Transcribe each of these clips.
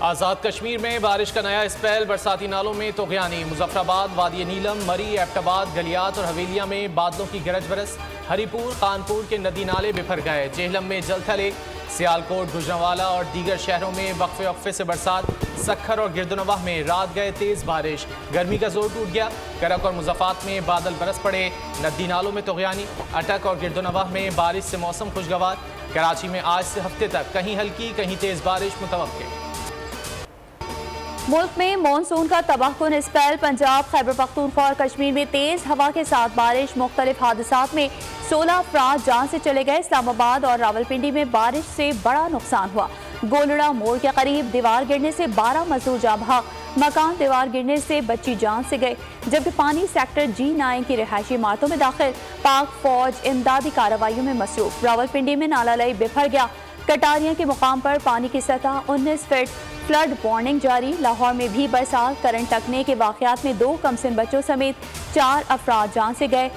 आज़ाद कश्मीर में बारिश का नया स्पेल, बरसाती नालों में तोग़यानी। मुजफ्फराबाद, वादी नीलम, मरी, एबटाबाद, गलियात और हवेलिया में बादलों की गरज बरस। हरीपुर, कानपुर के नदी नाले बिफर गए। जेहलम में जल थले। सियालकोट, गुजरांवाला और दीगर शहरों में वक्फे वक्फे से बरसात। सखर और गिरदुनवाह में रात गए तेज़ बारिश। गर्मी का जोर टूट गया। करक और मुज़फ़्फ़रात में बादल बरस पड़े। नदी नालों में तोग़यानी। अटक और गिरदुनवाह में बारिश से मौसम खुशगवार। कराची में आज से हफ्ते तक कहीं हल्की कहीं तेज़ बारिश मुतवक्के। मुल्क में मानसून का तबाहकुन स्पेल। पंजाब, खैबर पख्तूनख्वा और कश्मीर में तेज हवा के साथ बारिश। मुख्तलिफ हादसात में 16 अफराद जान से चले गए। इस्लामाबाद और रावलपिंडी में बारिश से बड़ा नुकसान हुआ। गोलड़ा मोड़ के करीब दीवार गिरने से 12 मजदूर जाँ बहक। मकान दीवार गिरने से बच्ची जान से गए, जबकि पानी सेक्टर G9 की रिहायशी इमारतों में दाखिल। पाक फौज इमदादी कार्रवाइयों में मसरूफ। रावलपिंडी में नाला लई बिफर गया। कटारिया के मुकाम पर पानी की सतह 19 फीट। फ्लड वार्निंग जारी। लाहौर में भी बरसात, करंट लगने के वाकयात में 2 कमसिन बच्चों समेत 4 अफराद जान से गए।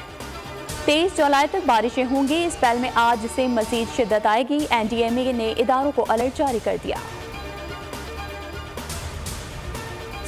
23 जुलाई तक बारिशें होंगी। इस स्पेल में आज से मजीद शिद्दत आएगी। NDMA ने इदारों को अलर्ट जारी कर दिया।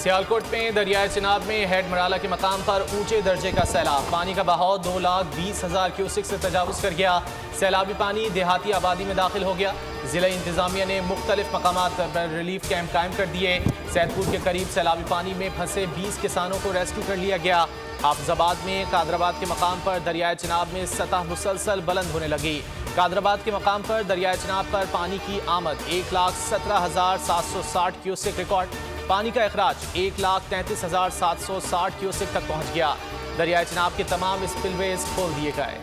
सियालकोट में दरियाए चिनाब में हेड मराला के मकाम पर ऊंचे दर्जे का सैलाब। पानी का बहाव 2,20,000 क्यूसिक से तजावुज कर गया। सैलाबी पानी देहाती आबादी में दाखिल हो गया। जिला इंतजामिया ने मुख्तलिफ मकामात पर रिलीफ कैंप कायम कर दिए। सैदपुर के करीब सैलाबी पानी में फंसे 20 किसानों को रेस्क्यू कर लिया गया। हाफिजाबाद में कादराबाद के मकाम पर दरियाए चिनाब में सतह मुसलसल बुलंद होने लगी। कादराबाद के मकाम पर दरियाए चिनाब पर पानी की आमद 1,17,760 क्यूसिक रिकॉर्ड। पानी का अखराज 1,33,760 क्यूसिक तक पहुंच गया। दरियाए चिनाब के तमाम स्पिलवेज खोल दिए गए।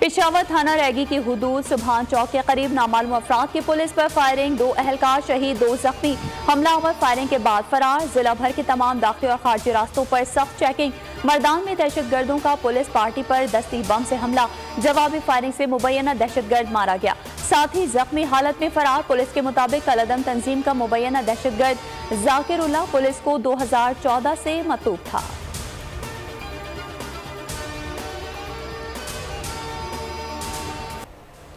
पेशावर थाना रैगी की हुदूद सुभान चौक के करीब नामालूम अफराद की पुलिस पर फायरिंग। 2 अहलकार शहीद, 2 जख्मी। हमलावर फायरिंग के बाद फरार। जिला भर के तमाम दाखिली और खारजी रास्तों पर सख्त चेकिंग। मर्दान में दहशतगर्दों का पुलिस पार्टी पर दस्ती बम से हमला। जवाबी फायरिंग से मुबैना दहशतगर्द मारा गया। साथ ही जख्मी हालत में फरार। पुलिस के मुताबिक कलदम तंजीम का मुबैना दहशतगर्द जाकिरुल्लाह पुलिस को 2014 से मतूब था।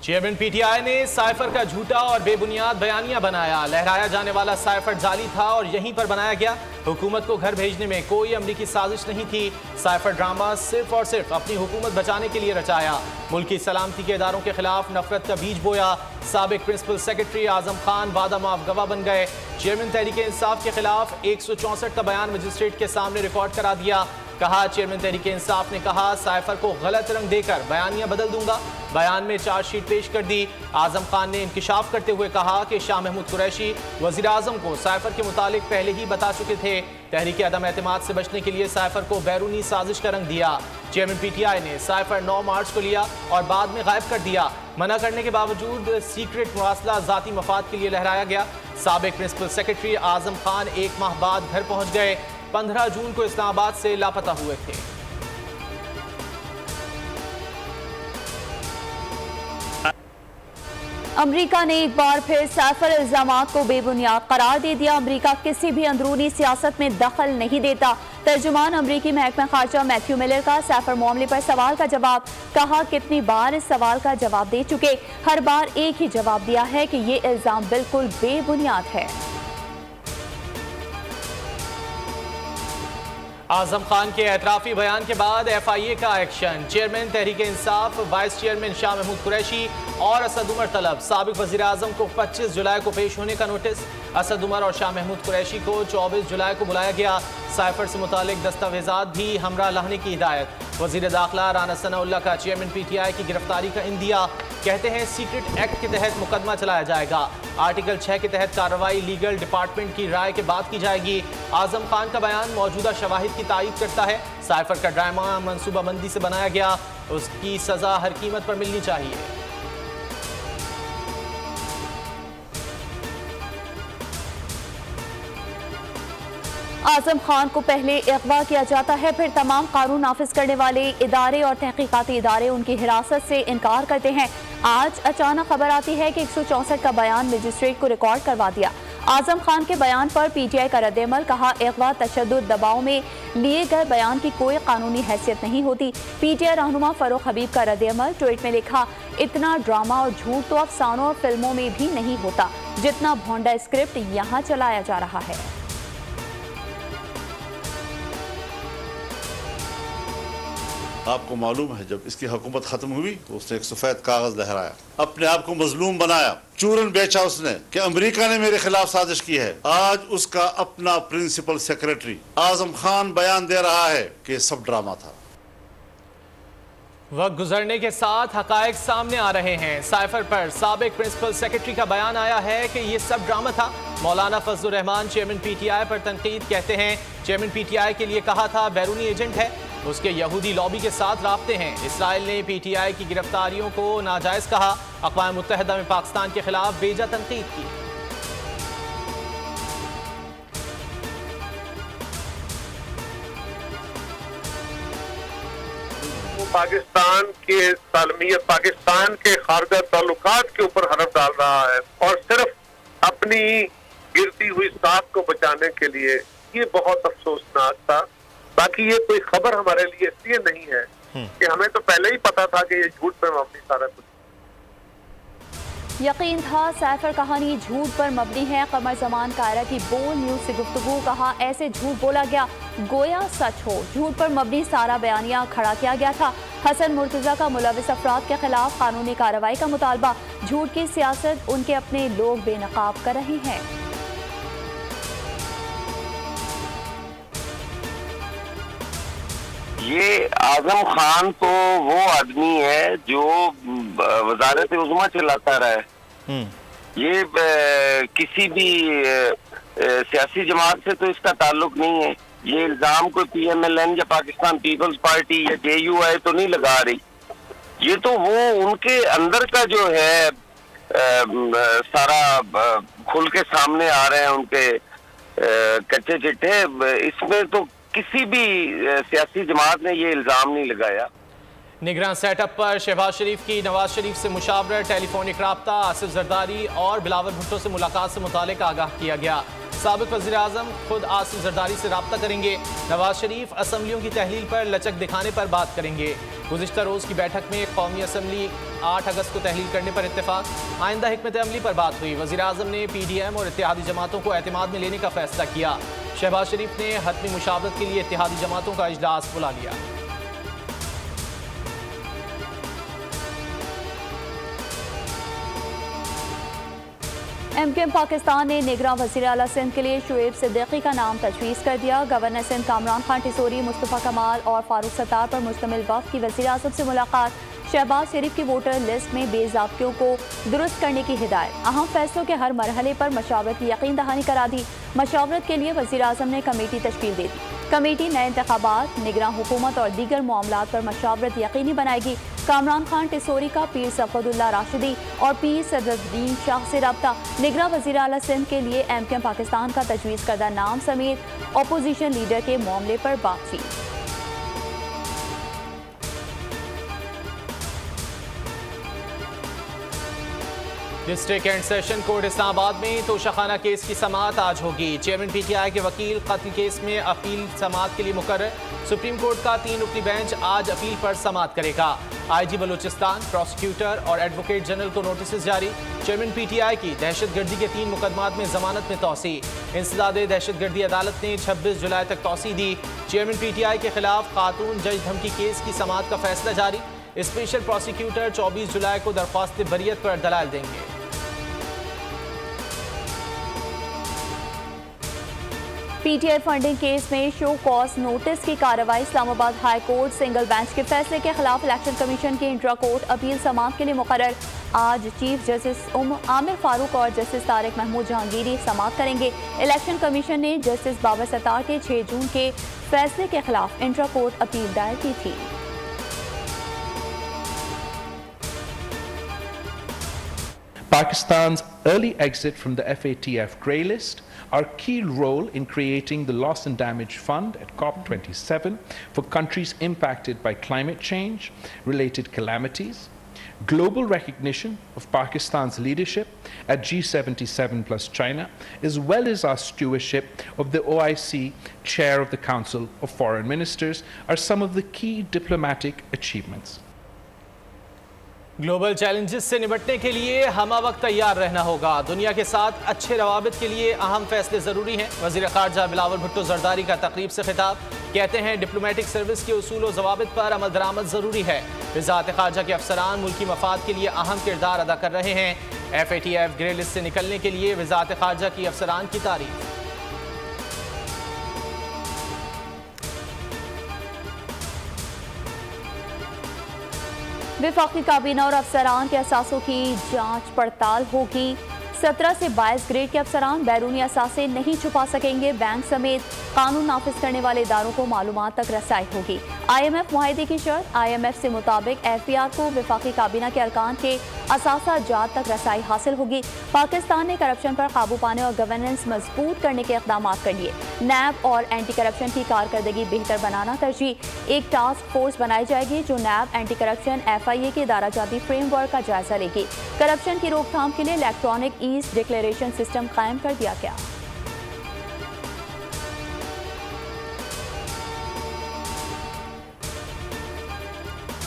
चेयरमैन PTI ने साइफर का झूठा और बेबुनियाद बयानिया बनाया। लहराया जाने वाला साइफर जाली था और यहीं पर बनाया गया। हुकूमत को घर भेजने में कोई अमरीकी साजिश नहीं थी। साइफर ड्रामा सिर्फ और सिर्फ अपनी हुकूमत बचाने के लिए रचाया। मुल्की सलामती के इदारों के खिलाफ नफरत का बीज बोया। साबिक प्रिंसिपल सेक्रेटरी आजम खान वादा माफ गवाह बन गए। चेयरमैन तहरीक इंसाफ के खिलाफ 164 का बयान मजिस्ट्रेट के सामने रिकॉर्ड करा दिया। कहा, चेयरमैन तहरीक इंसाफ ने कहा साइफर को गलत रंग देकर बयानिया बदल दूंगा। बयान में चार्जशीट पेश कर दी। आजम खान ने इंकिशाफ करते हुए कहा कि शाह महमूद कुरैशी वजीर आजम को साइफर के मुतालिक पहले ही बता चुके थे। तहरीक अदम एतमाद से बचने के लिए साइफर को बैरूनी साजिश का रंग दिया। चेयरमैन PTI ने साइफर 9 मार्च को लिया और बाद में गायब कर दिया। मना करने के बावजूद सीक्रेट मुरासला जाती मफाद के लिए लहराया गया। साबिक प्रिंसिपल सेक्रेटरी आजम खान 1 माह बाद घर पहुंच गए। 15 जून को इस्लामाबाद से लापता हुए थे। अमेरिका ने एक बार फिर साइफर इल्जामात को बेबुनियाद करार दे दिया। अमेरिका किसी भी अंदरूनी सियासत में दखल नहीं देता। तर्जुमान अमेरिकी महकमा खारजा मैथ्यू मिलर का साइफर मामले पर सवाल का जवाब। कहा, कितनी बार इस सवाल का जवाब दे चुके, हर बार एक ही जवाब दिया है कि ये इल्जाम बिल्कुल बेबुनियाद है। आजम खान के एतराफी बयान के बाद FIA का action. Chairman Tehreek Insaf, vice chairman Shah Mahmood Qureshi और असद उमर तलब। साबिक वजीर आजम को 25 जुलाई को पेश होने का नोटिस। असद उमर और शाह महमूद कुरैशी को 24 जुलाई को बुलाया गया। साइफर से मुतालिक दस्तावेजात भी हमरा लाने की हिदायत। वजीर दाखिला राना सनाउल्लाह का चेयरमैन PTI की गिरफ्तारी का इंदिया। कहते हैं सीक्रेट एक्ट के तहत मुकदमा चलाया जाएगा। आर्टिकल 6 के तहत कार्रवाई लीगल डिपार्टमेंट की राय के बाद की जाएगी। आजम खान का बयान मौजूदा शवाहिद की तायीद करता है। साइफर का ड्रामा मनसूबाबंदी से बनाया गया, उसकी सजा हर कीमत पर मिलनी चाहिए। आजम खान को पहले अगवा किया जाता है, फिर तमाम कानून नाफिज करने वाले इदारे और तहकीकाती इदारे उनकी हिरासत से इनकार करते हैं। आज अचानक खबर आती है कि 164 का बयान मजिस्ट्रेट को रिकॉर्ड करवा दिया। आजम खान के बयान पर PTI का रद्द-ए-अमल, कहा अगवा तशद्दुद दबाव में लिए गए बयान की कोई कानूनी हैसियत नहीं होती। PTI रहनुमा फरूख हबीब का रद्द-ए-अमल, ट्वीट में लिखा, इतना ड्रामा और झूठ तो अफसानों और फिल्मों में भी नहीं होता जितना भोंडा स्क्रिप्ट यहाँ चलाया जा रहा है। आपको मालूम है जब इसकी हुकूमत खत्म हुई तो उसने एक सफेद कागज लहराया, अपने आप को मजलूम बनाया, चूरन बेचा उसने कि अमेरिका ने मेरे खिलाफ साजिश की है। आज उसका अपना प्रिंसिपल सेक्रेटरी आजम खान बयान दे रहा है कि सब ड्रामा था। वक्त गुजरने के साथ हकायक सामने आ रहे हैं। साइफर पर साबिक प्रिंसिपल सेक्रेटरी का बयान आया है कि ये सब ड्रामा था। मौलाना फजलुर रहमान चेयरमैन PTI पर तनकीद, कहते हैं चेयरमैन PTI के लिए कहा था बैरूनी एजेंट है, उसके यहूदी लॉबी के साथ राब्ते हैं। इसराइल ने PTI की गिरफ्तारियों को नाजायज कहा। अक़वाम मुत्तहिदा में पाकिस्तान के खिलाफ बेजा तनकीद की। पाकिस्तान के सालमियत, पाकिस्तान के खारजा ताल्लुकात के ऊपर हरफ डाल रहा है और सिर्फ अपनी गिरती हुई साख को बचाने के लिए। ये बहुत अफसोसनाक था। बाकी ये कोई खबर हमारे लिए इसलिए नहीं है कि हमें तो पहले ही पता था कि ये झूठ पे मबनी सारा कुछ। यकीन था साइफर कहानी झूठ पर मबनी है। कमर जमान कायरा की बोल न्यूज से गुफ्तगू, कहा ऐसे झूठ बोला गया गोया सच हो। झूठ पर मबनी सारा बयानिया खड़ा किया गया था। हसन मुर्तजा का मुलविस अफराद के खिलाफ कानूनी कार्रवाई का मुतालबा। झूठ की सियासत उनके अपने लोग बेनकाब कर रहे हैं। ये आजम खान तो वो आदमी है जो वजारत उज़्मा चलाता रहा है। ये किसी भी सियासी जमात से तो इसका ताल्लुक नहीं है। ये इल्जाम कोई PMLN या पाकिस्तान पीपल्स पार्टी या JUI तो नहीं लगा रही। ये तो वो उनके अंदर का जो है सारा खुल के सामने आ रहे हैं उनके कच्चे चिट्ठे। इसमें तो किसी भी सियासी जमात ने ये इल्जाम नहीं लगाया। निगरान सेटअप पर शहबाज शरीफ की नवाज शरीफ से मुशावरत, टेलीफोनिक राब्ता, आसिफ जरदारी और बिलावल भुट्टो से मुलाकात से मुतालिक आगाह किया गया। साबिक वज़ीर आज़म खुद आसिफ जरदारी से राब्ता करेंगे। नवाज शरीफ असम्बलियों की तहलील पर लचक दिखाने पर बात करेंगे। गुज़िश्ता रोज़ की बैठक में कौमी असम्बली 8 अगस्त को तहलील करने पर इत्तेफाक। आइंदा हिकमत अमली पर बात हुई। वज़ीर आज़म ने PDM और इत्तेहादी जमातों को एतमाद में लेने का फैसला किया। शहबाज शरीफ ने हतमी मुशावरत के लिए इत्तेहादी जमातों का इजलास बुला लिया। MKM पाकिस्तान ने निगरान वज़ीर आला सिंध के लिए शुएब सिद्दीकी का नाम तजवीज़ कर दिया। गवर्नर सिंध कामरान खान टिसोरी, मुस्तफ़ा कमाल और फारूक सत्तार पर मुश्तमिल वफ़द की वज़ीर आज़म से मुलाकात। शहबाज शरीफ की वोटर लिस्ट में बेज़ाब्तियों को दुरुस्त करने की हिदायत। अहम फैसलों के हर मरहले पर मशावरत की यकीन दहानी करा दी। मशावरत के लिए वज़ीर आज़म ने कमेटी तश्कील दे दी। कमेटी नए इंतखाबात, निगरान हुकूमत और दीगर मामलात पर मशावरत यकीनी बनाएगी। कामरान खान टिसोरी का पीर सफ़दुल्लाह राशिदी और पीर सदरुद्दीन शाह से रब्ता। निगरान वज़ीर आला सिंध के लिए MKM पाकिस्तान का तजवीज़ करदा नाम समेत अपोजिशन लीडर के मामले पर बातचीत। District and session court Islamabad में तोशाखाना केस की समाअत आज होगी। चेयरमैन PTI के वकील कत्ल केस में अपील समाअत के लिए मुकर्रर। सुप्रीम कोर्ट का 3 रुकनी बेंच आज अपील पर समाअत करेगा। IG बलूचिस्तान, प्रोसिक्यूटर और एडवोकेट जनरल को नोटिस जारी। चेयरमैन PTI की दहशतगर्दी के 3 मुकदमात में जमानत में तौसी। इंसदाद दहशतगर्दी अदालत ने 26 जुलाई तक तौसी दी। चेयरमैन PTI के खिलाफ खातून जज धमकी केस की समाअत का फैसला जारी। स्पेशल प्रोसिक्यूटर 24 जुलाई को दरख्वास्त बरियत पर दलाल देंगे। PTI फंडिंग केस में शो कॉज नोटिस की कार्रवाई। Islamabad high court single bench के फैसले के खिलाफ इलेक्शन कमीशन की इंट्रा कोर्ट अपील समाअत के लिए मुकर्रर। आज चीफ जस्टिस आमिर फारूक और जस्टिस तारिक महमूद जहांगीरी समाअत करेंगे। इलेक्शन कमीशन ने जस्टिस बाबर सत्तार के 6 जून के फैसले के खिलाफ इंट्रा कोर्ट अपील दायर की थी। Pakistan's early exit from the FATF grey list, our key role in creating the Loss and Damage Fund at COP27 for countries impacted by climate change, related calamities, global recognition of Pakistan's leadership at G77 plus China, as well as our stewardship of the OIC Chair of the Council of Foreign Ministers, are some of the key diplomatic achievements. Global challenges से निपटने के लिए हम वक्त तैयार रहना होगा। दुनिया के साथ अच्छे रवाबित के लिए अहम फैसले ज़रूरी हैं। वज़ीर ख़ारजा बिलावल भुट्टो ज़रदारी का तकरीब से खिताब, कहते हैं डिप्लोमेटिक सर्विस के उसूल व ज़वाबित पर अमल दरामद ज़रूरी है। वज़ारत ख़ारजा के अफसरान मुल्की मफाद के लिए अहम किरदार अदा कर रहे हैं। FATF ग्रे लिस्ट से निकलने के लिए वज़ारत ख़ारजा की अफसरान की तारीफ। वफाकी काबीना और अफसरान के असासों की जांच पड़ताल होगी। 17 से 22 ग्रेड के अफसरान बैरूनी असासे नहीं छुपा सकेंगे। बैंक समेत कानून नाफिज करने वाले इदारों को मालूमात तक रसाई होगी। IMF मुआहदे की शर्त, IMF से मुताबिक FBR को वफाकी काबीना के अरकान के असासा जात तक रसाई हासिल होगी। पाकिस्तान ने करप्शन पर काबू पाने और गवर्नेंस मजबूत करने के इक़दाम कर लिए। NAB और एंटी करप्शन की कारकर्दगी बेहतर बनाना तरजीह। एक टास्क फोर्स बनाई जाएगी जो NAB, एंटी करप्शन, FIA के इदारा जाती फ्रेमवर्क का जायजा लेगी। करप्शन की रोकथाम के लिए इलेक्ट्रॉनिक ईस्ट डिक्लेरेशन सिस्टम कायम कर दिया गया।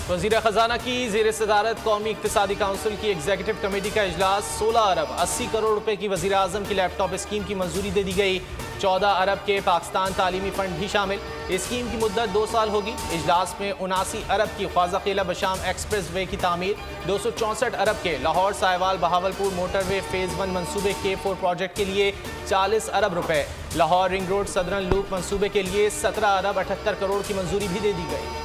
वज़ीर ख़जाना की ज़ेर सदारत कौमी इक़्तिसादी काउंसिल की एग्जीक्यूटिव कमेटी का इजलास। 16 अरब 80 करोड़ रुपए की वज़ीर आज़म की लैपटॉप स्कीम की मंजूरी दे दी गई। 14 अरब के पाकिस्तान तालीमी फ़ंड भी शामिल। स्कीम की मुद्दत 2 साल होगी। इजलास में 79 अरब की ख्वाजा किला बशाम एक्सप्रेस वे की तामीर, 264 अरब के लाहौर साहिवाल बहावलपुर मोटरवे फ़ेज़ 1 मनसूबे K4 प्रोजेक्ट के लिए 40 अरब रुपए, Lahore ring road southern loop मनसूबे के लिए 17 अरब 78 करोड़ की मंजूरी भी दे दी गई।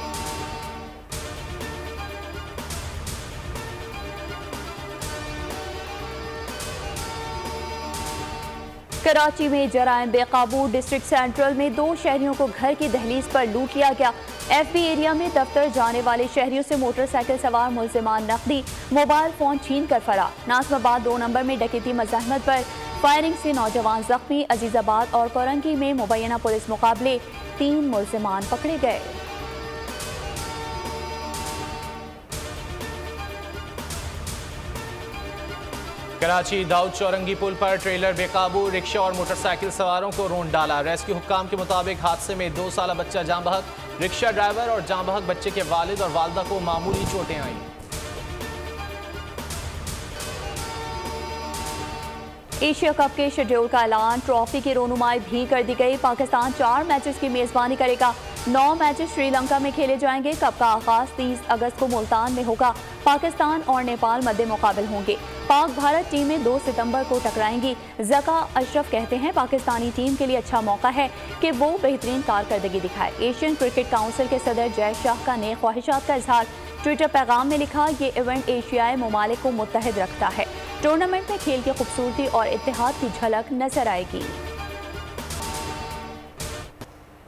कराची में जराइम बेकाबू। डिस्ट्रिक्ट सेंट्रल में 2 शहरियों को घर की दहलीज पर लूट लिया गया। FB एरिया में दफ्तर जाने वाले शहरियों से मोटरसाइकिल सवार मुल्जिमान नकदी, मोबाइल फोन छीन कर फरार। नाज़िमाबाद 2 नंबर में डकैती मज़ाहमत पर फायरिंग से नौजवान जख्मी। अजीजाबाद और कोरंगी में मुबैना पुलिस मुकाबले 3 मुल्जिमान पकड़े गए। कराची दाऊद चौरंगी पुल पर ट्रेलर बेकाबू, रिक्शा और मोटरसाइकिल सवारों को रोंद डाला। रेस्क्यू हुक्काम के मुताबिक हादसे में 2 साला बच्चा जाँ बहक, रिक्शा ड्राइवर और जाँ बहक बच्चे के वालिद और वालदा को मामूली चोटें आईं। एशिया कप के शेड्यूल का ऐलान, ट्रॉफी की रोनुमाई भी कर दी गई। पाकिस्तान 4 मैचेस की मेजबानी करेगा। 9 मैचेस श्रीलंका में खेले जाएंगे। कप का आगाज 30 अगस्त को मुल्तान में होगा। पाकिस्तान और नेपाल मद्दे मुकाबल होंगे। पाक भारत टीमें 2 सितंबर को टकराएंगी। ज़का अशरफ कहते हैं पाकिस्तानी टीम के लिए अच्छा मौका है कि वो बेहतरीन कारकर्दगी दिखाए। एशियन क्रिकेट काउंसिल के सदर जय शाह का नए ख्वाहिशात का इजहार। ट्विटर पैगाम में लिखा, ये इवेंट एशियाई ममालिक को मुत्तहिद रखता है। टूर्नामेंट में खेल की खूबसूरती और इत्तेहाद की झलक नजर आएगी।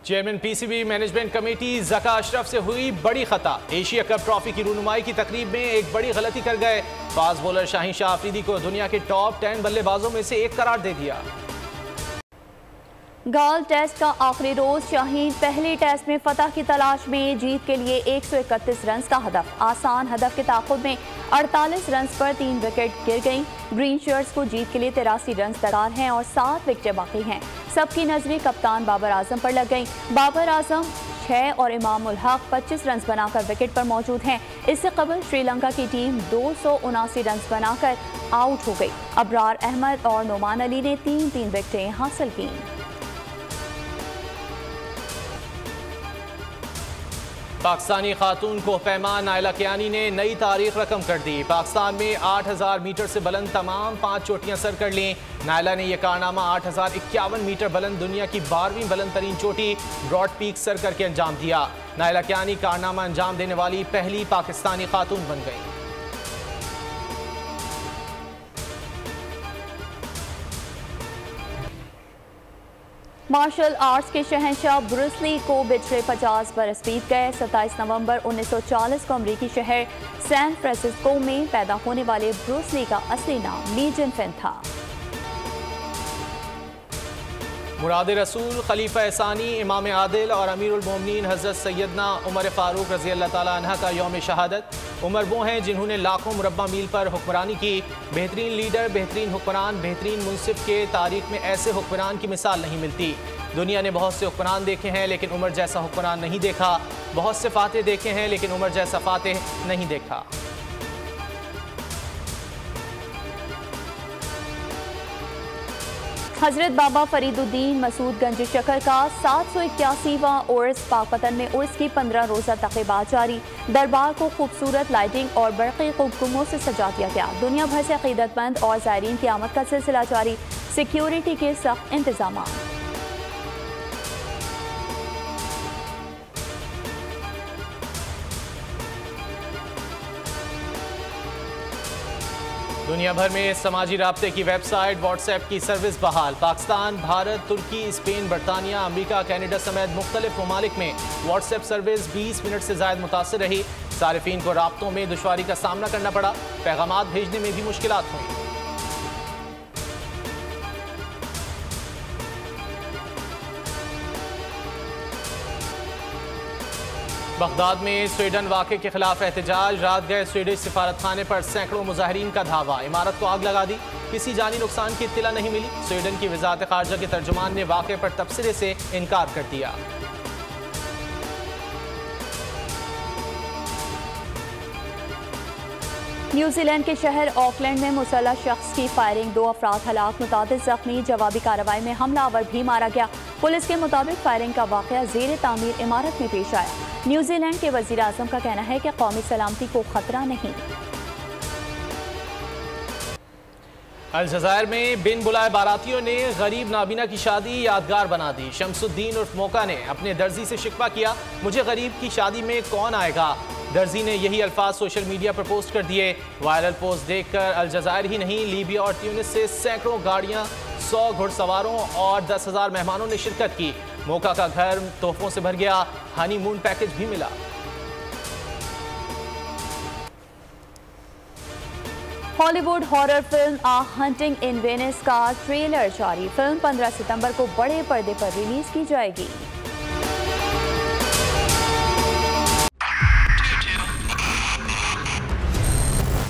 Chairman PCB management committee Zaka Ashraf से हुई बड़ी खता। एशिया कप ट्रॉफी की रूनुमाई की तकरीब में एक बड़ी गलती कर गए। फास्ट बॉलर शाहीन शाह अफरीदी को दुनिया के टॉप 10 बल्लेबाजों में से एक करार दे दिया। गाल टेस्ट का आखिरी रोज। शाहीन पहले टेस्ट में फतह की तलाश में। जीत के लिए 131 रन का हदफ। आसान हदफ के ताक़ुब में 48 रन पर 3 विकेट गिर गईं। ग्रीन शर्ट्स को जीत के लिए 83 रन दरकार हैं और 7 विकेटें बाकी हैं। सबकी नजरें कप्तान बाबर आजम पर लग गईं। बाबर आजम 6 और इमाम उल हक 25 रन बनाकर विकेट पर मौजूद हैं। इससे कबल श्रीलंका की टीम 279 रन बनाकर आउट हो गई। अबरार अहमद और नोमान अली ने 3-3 विकेटें हासिल की। पाकिस्तानी खातून को पैमान नायला कियानी ने नई तारीख रकम कर दी। पाकिस्तान में 8000 मीटर से बुलंद तमाम 5 चोटियां सर कर लीं। नायला ने यह कारनामा 8051 मीटर बुलंद दुनिया की 12वीं बुलंद तरीन चोटी ब्रॉड पीक सर करके अंजाम दिया। नायला कियानी कारनामा अंजाम देने वाली पहली पाकिस्तानी खातून बन गई। मार्शल आर्ट्स के शहंशाह ब्रूस ली को बिछड़े 50 बरस बीत गए। 27 नवंबर 1940 को अमरीकी शहर सैन फ्रांसिस्को में पैदा होने वाले ब्रूस ली का असली नाम ली जिनफिन था। मुराद रसूल, खलीफा एहसानी, इमाम आदिल और अमीरुल मोमिनीन हज़रत सैयदना उमर फारूक रज़ी अल्लाह ताला अन्हा का यौम शहादत। उमर वो हैं जिन्होंने लाखों मुरब्बा मील पर हुक्मरानी की। बेहतरीन लीडर, बेहतरीन हुक्मरान, बेहतरीन मुंसिफ के तारीख में ऐसे हुक्मरान की मिसाल नहीं मिलती। दुनिया ने बहुत से हुक्मरान देखे हैं लेकिन उमर जैसा हुक्मरान नहीं देखा। बहुत से फातेह देखे हैं लेकिन उमर जैसा फातेह नहीं देखा। हजरत बाबा फरीदुद्दीन मसूद गंज शकर का 781वां उर्स पाकपतन में उर्स की 15 रोज़ा तक़रीबात जारी। दरबार को खूबसूरत लाइटिंग और बरक़ी कुमकुमों से सजा दिया गया। दुनिया भर से अक़ीदतमंद और ज़ायरीन की आमद का सिलसिला जारी। सिक्योरिटी के सख्त इंतजाम। दुनिया भर में समाजी राब्ते की वेबसाइट व्हाट्सएप की सर्विस बहाल। पाकिस्तान, भारत, तुर्की, स्पेन, बरतानिया, अमेरिका, कनाडा समेत मुख्तलिफ ममालिक में व्हाट्सएप सर्विस 20 मिनट से ज़ायद मुतासिर रही। सारिफीन को राब्तों में दुश्वारी का सामना करना पड़ा। पैगामात भेजने में भी मुश्किलात हुई। बगदाद में स्वीडन वाक़े के खिलाफ एहतजाज। रात गए स्वीडिश सिफारतखाने पर सैकड़ों मुजाहिरीन का धावा। इमारत को आग लगा दी। किसी जानी नुकसान की इत्तला नहीं मिली। स्वीडन की वज़ारत ख़ारजा के तर्जुमान ने वाक़े पर तबसरे से इनकार कर दिया। न्यूजीलैंड के शहर ऑकलैंड में मुसल्लह शख्स की फायरिंग, 2 अफराद हलाक, मुतादिद जख्मी। जवाबी कार्रवाई में हमलावर भी मारा गया। पुलिस के मुताबिक फायरिंग का वाक़या ज़ेर तामीर इमारत में पेश आया। न्यूजीलैंड के वज़ीर आज़म का कहना है कि कौमी सलामती को खतरा नहीं। अलजज़ायर में बिन बुलाए बारातियों ने गरीब नाबीना की शादी यादगार बना दी। शमसुद्दीन उर्फ मौका ने अपने दर्जी से शिकवा किया, मुझे गरीब की शादी में कौन आएगा। दर्जी ने यही अल्फाज सोशल मीडिया पर पोस्ट कर दिए। वायरल पोस्ट देखकर अलजज़ायर ही नहीं, लीबिया और ट्यूनिस से सैकड़ों गाड़ियां, 100 घुड़सवारों और 10,000 मेहमानों ने शिरकत की। मौका का घर तोहफों से भर गया। हनीमून पैकेज भी मिला। Hollywood horror film a haunting in Venice का ट्रेलर जारी। फिल्म 15 सितंबर को बड़े पर्दे पर रिलीज की जाएगी।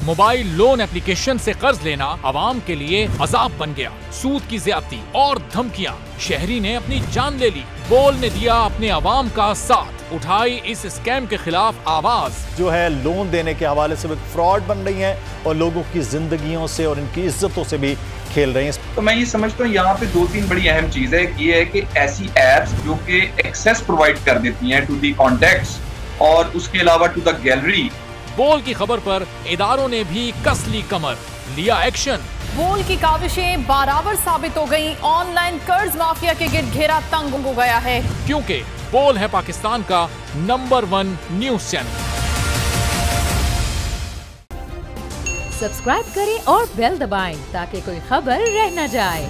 मोबाइल लोन एप्लीकेशन से कर्ज लेना आवाम के लिए अजाब बन गया। सूद की ज्यादती और धमकियां, शहरी ने अपनी जान ले ली। बोल ने दिया अपने आवाम का साथ, उठाई इस स्कैम के खिलाफ आवाज। जो है लोन देने के हवाले से फ्रॉड बन रही है और लोगों की जिंदगियों से और इनकी इज्जतों से भी खेल रहे हैं। तो मैं ये समझता हूँ यहाँ पे 2-3 बड़ी अहम चीज है। ये है कि ऐसी एप्स जो कि एक्सेस प्रोवाइड कर देती हैं टू दी कॉन्टैक्ट्स और उसके अलावा टू द गैलरी। बोल की खबर पर इदारों ने भी कस ली कमर, लिया एक्शन। बोल की काविशें बराबर साबित हो गई। ऑनलाइन कर्ज माफिया के गिर्द घेरा तंग हो गया है, क्योंकि बोल है पाकिस्तान का नंबर 1 न्यूज चैनल। सब्सक्राइब करें और बेल दबाएं ताकि कोई खबर रह न जाए।